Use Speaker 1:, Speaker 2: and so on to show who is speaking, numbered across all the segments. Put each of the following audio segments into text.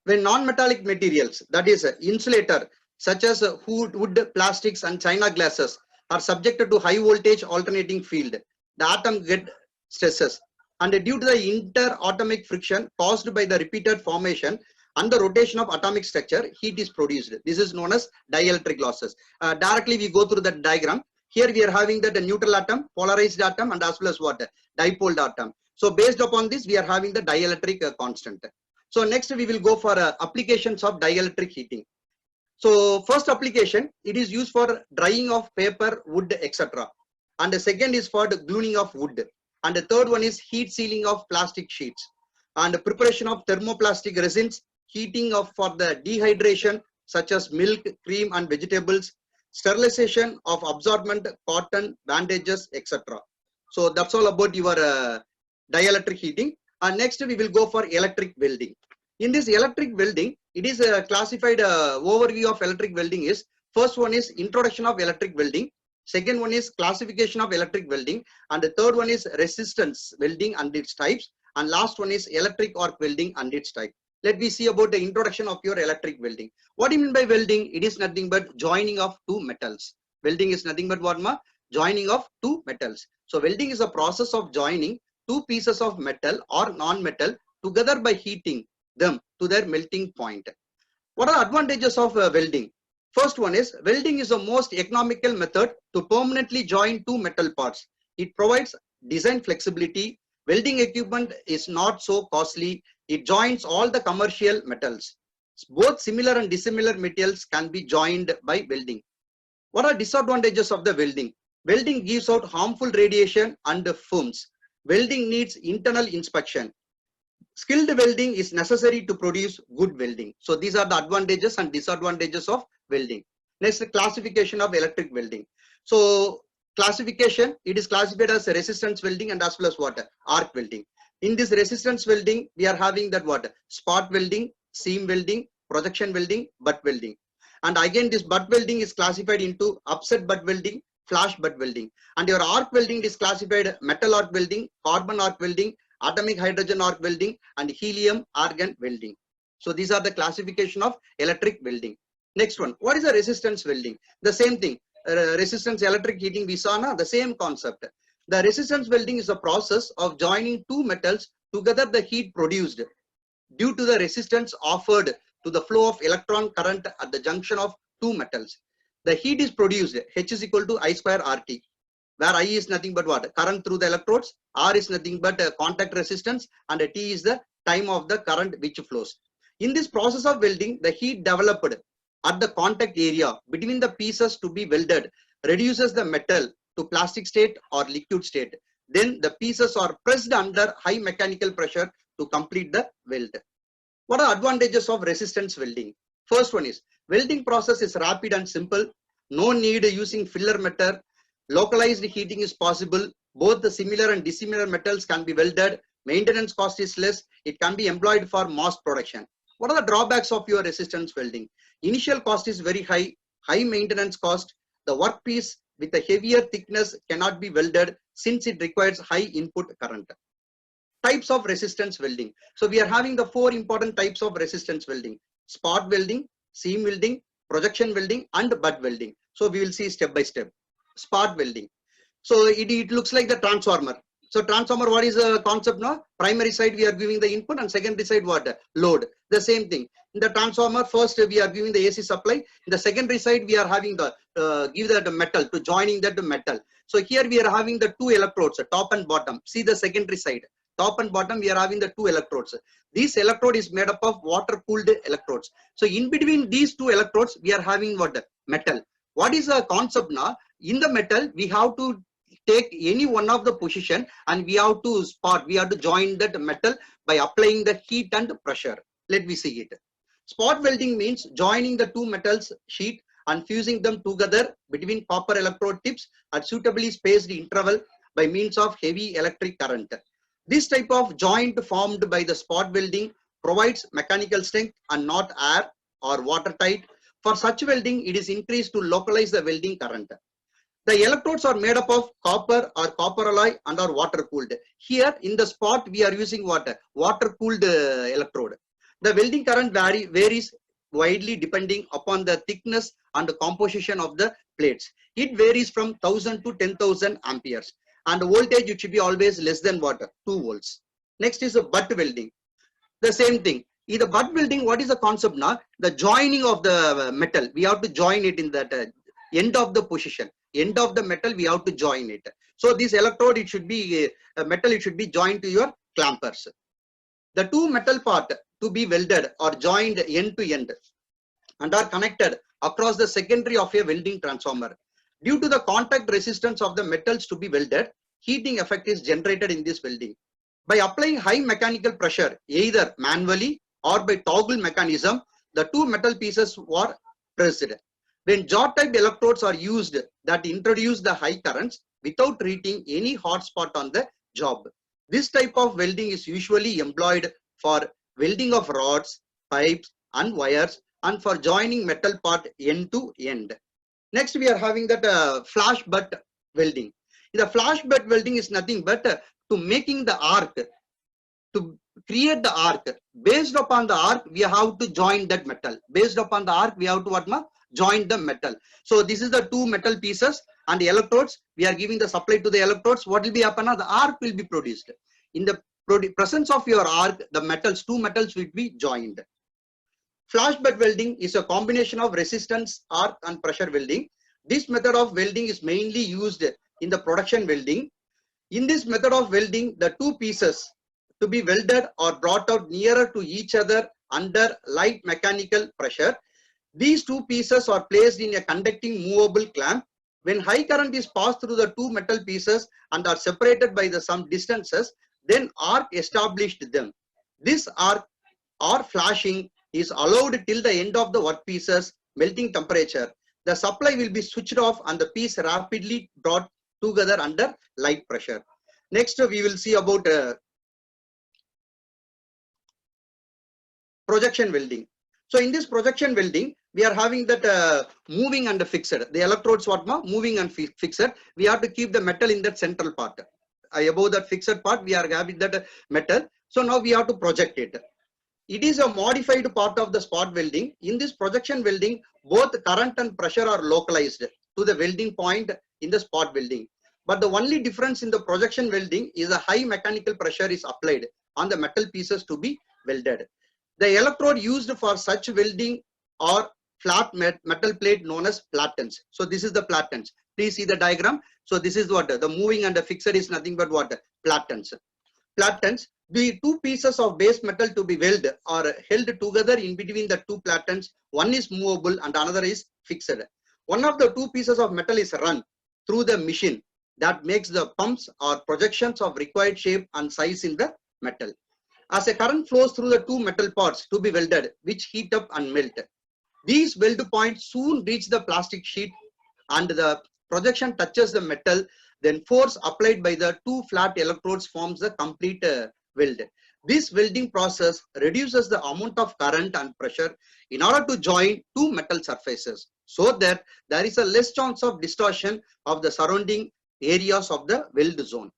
Speaker 1: When non-metallic materials, that is insulator, such as wood, plastics and china glasses are subjected to high voltage alternating field, the atom get stresses. And due to the interatomic friction caused by the repeated formation and the rotation of atomic structure, heat is produced. This is known as dielectric losses. Directly we go through the diagram. Here we are having that neutral atom, polarized atom, and as well as what? Dipole atom. So based upon this, we are having the dielectric constant. So next we will go for applications of dielectric heating. So first application, it is used for drying of paper, wood, etc. And the second is for the gluing of wood. And the third one is heat sealing of plastic sheets. And the preparation of thermoplastic resins, heating of for the dehydration such as milk, cream and vegetables, sterilization of absorbent cotton, bandages, etc. So that's all about your dielectric heating. And next we will go for electric welding. In this electric welding, it is a classified overview of electric welding is, first one is introduction of electric welding, second one is classification of electric welding, and the third one is resistance welding and its types, and last one is electric arc welding and its type. Let me see about the introduction of your electric welding. What do you mean by welding? It is nothing but joining of two metals. Welding is nothing but what ma? Joining of two metals. So welding is a process of joining two pieces of metal or non-metal together by heating them to their melting point. What are advantages of welding? First one is welding is the most economical method to permanently join two metal parts. It provides design flexibility. Welding equipment is not so costly. It joins all the commercial metals. Both similar and dissimilar materials can be joined by welding. What are disadvantages of the welding? Welding gives out harmful radiation and fumes. Welding needs internal inspection. Skilled welding is necessary to produce good welding. So these are the advantages and disadvantages of welding. Next, classification of electric welding. So classification, it is classified as resistance welding and as well as what? Arc welding. In this resistance welding, we are having that what? Spot welding, seam welding, projection welding, butt welding. And again, this butt welding is classified into upset butt welding, flash butt welding. And your arc welding is classified metal arc welding, carbon arc welding, atomic hydrogen arc welding, and helium argon welding. So these are the classification of electric welding. Next one, what is a resistance welding? The same thing, resistance electric heating we saw now, the same concept. The resistance welding is a process of joining two metals together. The heat produced due to the resistance offered to the flow of electron current at the junction of two metals. The heat is produced, H is equal to I square RT, where I is nothing but what? Current through the electrodes, R is nothing but contact resistance, and T is the time of the current which flows. In this process of welding, the heat developed at the contact area between the pieces to be welded reduces the metal to plastic state or liquid state. Then the pieces are pressed under high mechanical pressure to complete the weld. What are advantages of resistance welding? First one is welding process is rapid and simple. No need using filler method. Localized heating is possible. Both the similar and dissimilar metals can be welded. Maintenance cost is less. It can be employed for mass production. What are the drawbacks of your resistance welding? Initial cost is very high. High maintenance cost. The workpiece with a heavier thickness cannot be welded since it requires high input current. Types of resistance welding. So we are having the four important types of resistance welding: spot welding, seam welding, projection welding, and butt welding. So we will see step by step. Spot welding. So it looks like the transformer. So transformer, what is the concept now? Primary side we are giving the input and secondary side what? Load. The same thing. In the transformer, first we are giving the AC supply. In the secondary side we are having the give the metal to joining that metal. So here we are having the two electrodes, top and bottom. See the secondary side. Top and bottom we are having the two electrodes. This electrode is made up of water cooled electrodes. So in between these two electrodes we are having what? Metal. What is the concept now? In the metal we have to take any one of the position and we have to spot, we have to join that metal by applying the heat and pressure. Let me see it. Spot welding means joining the two metals sheet and fusing them together between copper electrode tips at suitably spaced interval by means of heavy electric current. This type of joint formed by the spot welding provides mechanical strength and not air or watertight. For such welding, it is increased to localize the welding current. The electrodes are made up of copper or copper alloy and are water cooled. Here in the spot we are using what? Water cooled electrode. The welding current varies widely depending upon the thickness and the composition of the plates. It varies from 1000 to 10,000 amperes, and the voltage it should be always less than what? 2 volts. Next is the butt welding. The same thing. In the butt welding, what is the concept now? The joining of the metal. We have to join it in that end of the position. End of the metal, we have to join it. So this electrode, it should be metal, it should be joined to your clampers. The two metal part to be welded or joined end to end and are connected across the secondary of a welding transformer. Due to the contact resistance of the metals to be welded, heating effect is generated in this welding. By applying high mechanical pressure, either manually or by toggle mechanism, the two metal pieces were pressed. When jar type electrodes are used that introduce the high currents without reaching any hot spot on the job. This type of welding is usually employed for welding of rods, pipes and wires, and for joining metal part end to end. Next we are having that flash butt welding. The flash butt welding is nothing but to making the arc, to create the arc. Based upon the arc, we have to join that metal. Based upon the arc, we have to join the metal. So this is the two metal pieces and the electrodes. We are giving the supply to the electrodes. What will be happen? The arc will be produced. In the presence of your arc, the metals, two metals will be joined. Flash butt welding is a combination of resistance, arc and pressure welding. This method of welding is mainly used in the production welding. In this method of welding, the two pieces to be welded or brought out nearer to each other under light mechanical pressure. These two pieces are placed in a conducting movable clamp. When high current is passed through the two metal pieces and are separated by some distances, then arc established them. This arc or flashing is allowed till the end of the workpieces melting temperature. The supply will be switched off and the piece rapidly brought together under light pressure. Next, we will see about projection welding. So in this projection welding, we are having that moving and fixed. The electrodes moving and fixed. We have to keep the metal in that central part. Above that fixed part, we are having that metal. So now we have to project it. It is a modified part of the spot welding. In this projection welding, both current and pressure are localized to the welding point in the spot welding. But the only difference in the projection welding is a high mechanical pressure is applied on the metal pieces to be welded. The electrode used for such welding are flat metal plate known as platens. So this is the platens. Please see the diagram. So this is what the moving and the fixed is nothing but what? Platens. Platens. The two pieces of base metal to be welded are held together in between the two platens. One is movable and another is fixed. One of the two pieces of metal is run through the machine that makes the pumps or projections of required shape and size in the metal. As a current flows through the two metal parts to be welded, which heat up and melt. These weld points soon reach the plastic sheet and the projection touches the metal. Then force applied by the two flat electrodes forms the complete weld. This welding process reduces the amount of current and pressure in order to join two metal surfaces so that there is a less chance of distortion of the surrounding areas of the weld zone.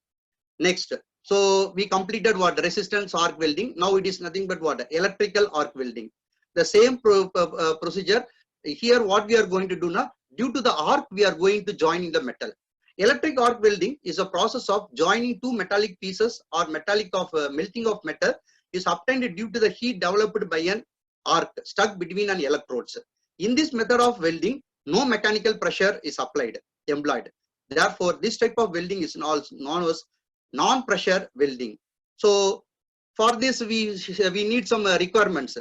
Speaker 1: Next, so we completed what? Resistance arc welding. Now it is nothing but what? Electrical arc welding. The same procedure. Here what we are going to do now, due to the arc we are going to join in the metal. Electric arc welding is a process of joining two metallic pieces or melting of metal is obtained due to the heat developed by an arc stuck between an electrodes. In this method of welding, no mechanical pressure is employed. Therefore, this type of welding is known as non-pressure welding. So for this, we need some requirements.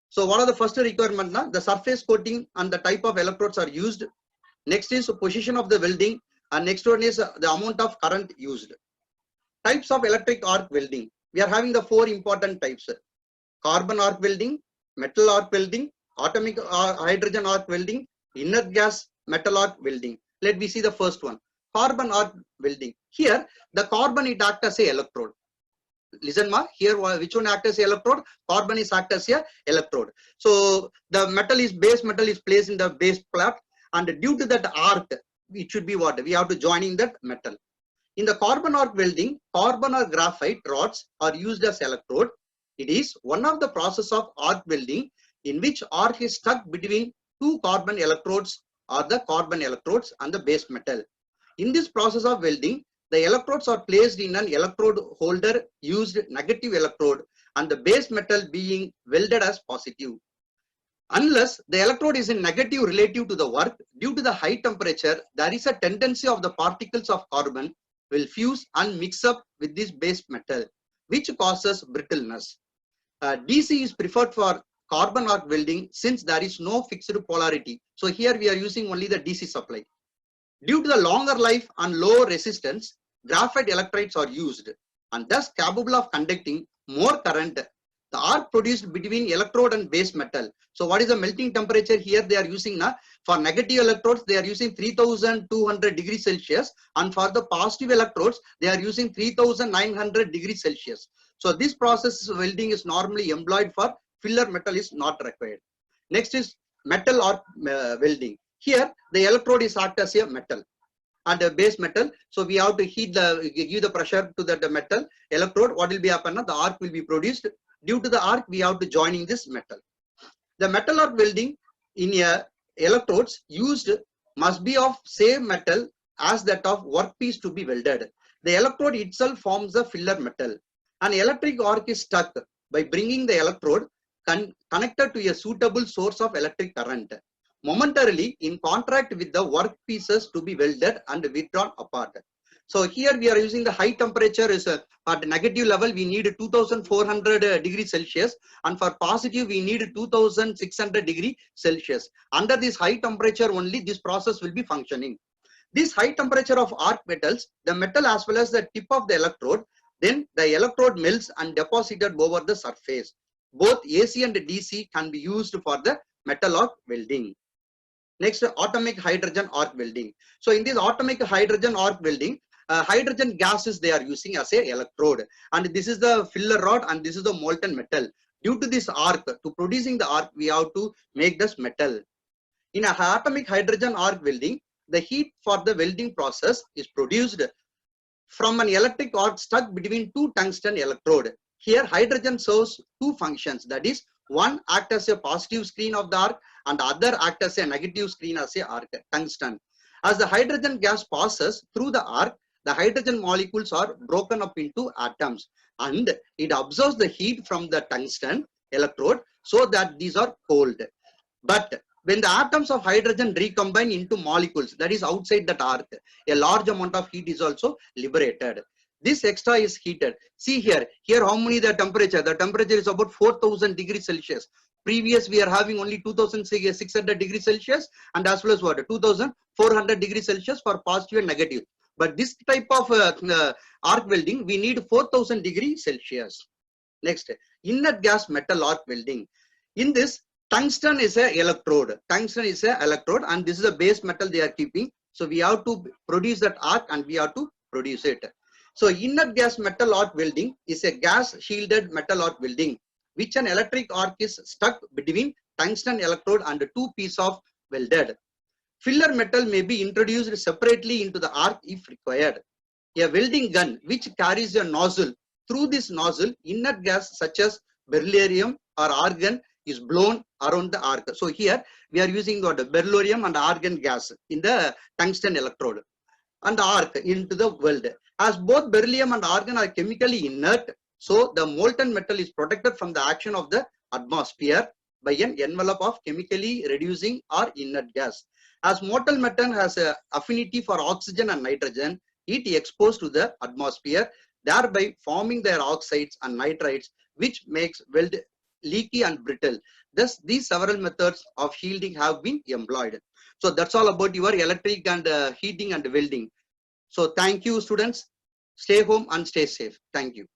Speaker 1: So what are the first requirements? The surface coating and the type of electrodes are used. Next is position of the welding. And next one is the amount of current used. Types of electric arc welding. We are having the four important types. Carbon arc welding, metal arc welding, atomic hydrogen arc welding, inert gas metal arc welding. Let me see the first one. Carbon arc welding. Here, the carbon it acts as a electrode. Listen here which one acts as a electrode? Carbon is act as a electrode. So the base metal is placed in the base plate, and due to that arc, it should be what? We have to join in that metal. In the carbon arc welding, carbon or graphite rods are used as electrode. It is one of the process of arc welding in which arc is stuck between two carbon electrodes or the carbon electrodes and the base metal. In this process of welding, the electrodes are placed in an electrode holder used negative electrode and the base metal being welded as positive. Unless the electrode is in negative relative to the work, due to the high temperature, there is a tendency of the particles of carbon will fuse and mix up with this base metal, which causes brittleness. DC is preferred for carbon arc welding since there is no fixed polarity. So here we are using only the DC supply. Due to the longer life and low resistance, graphite electrodes are used and thus capable of conducting more current. The arc produced between electrode and base metal. So what is the melting temperature here they are using now? For negative electrodes, they are using 3200 degrees Celsius, and for the positive electrodes, they are using 3900 degrees Celsius. So this process welding is normally employed for filler metal is not required. Next is metal arc welding. Here the electrode is act as a metal and a base metal. So we have to give the pressure to the metal electrode. What will be happen? The arc will be produced. Due to the arc, we have to joining this metal. The metal arc welding in electrodes used must be of same metal as that of workpiece to be welded. The electrode itself forms a filler metal. An electric arc is stuck by bringing the electrode connected to a suitable source of electric current, momentarily in contact with the workpieces to be welded and withdrawn apart. So here we are using the high temperature is at negative level we need 2400 degrees Celsius, and for positive we need 2600 degrees Celsius. Under this high temperature only this process will be functioning. This high temperature of arc metals, the metal as well as the tip of the electrode, then the electrode melts and deposited over the surface. Both AC and DC can be used for the metal arc welding. Next, atomic hydrogen arc welding. So in this atomic hydrogen arc welding, hydrogen gases they are using as a electrode, and this is the filler rod and this is the molten metal. Due to this arc, to producing the arc, we have to make this metal. In a atomic hydrogen arc welding, the heat for the welding process is produced from an electric arc stuck between two tungsten electrode. Here hydrogen serves two functions, that is, one act as a positive screen of the arc and the other act as a negative screen as a arc, tungsten. As the hydrogen gas passes through the arc, the hydrogen molecules are broken up into atoms and it absorbs the heat from the tungsten electrode so that these are cold. But when the atoms of hydrogen recombine into molecules, that is outside that arc, a large amount of heat is also liberated. This extra is heated. See here how many the temperature is about 4000 degrees Celsius. Previous we are having only 2600 degrees Celsius and as well as what 2400 degrees Celsius for positive and negative. But this type of arc welding we need 4000 degrees Celsius. Next, inert gas metal arc welding. In this, tungsten is a electrode. Tungsten is a electrode and this is a base metal they are keeping. So we have to produce that arc and we have to produce it. So inert gas metal arc welding is a gas shielded metal arc welding, which an electric arc is stuck between tungsten electrode and two pieces of welded. Filler metal may be introduced separately into the arc if required. A welding gun which carries a nozzle, through this nozzle inert gas such as beryllium or argon is blown around the arc. So here we are using the beryllium and argon gas in the tungsten electrode and the arc into the weld. As both beryllium and argon are chemically inert, so the molten metal is protected from the action of the atmosphere by an envelope of chemically reducing or inert gas. As molten metal has an affinity for oxygen and nitrogen, it is exposed to the atmosphere, thereby forming their oxides and nitrites, which makes weld leaky and brittle. Thus, these several methods of shielding have been employed. So that's all about your electric and heating and welding. So thank you, students. Stay home and stay safe. Thank you.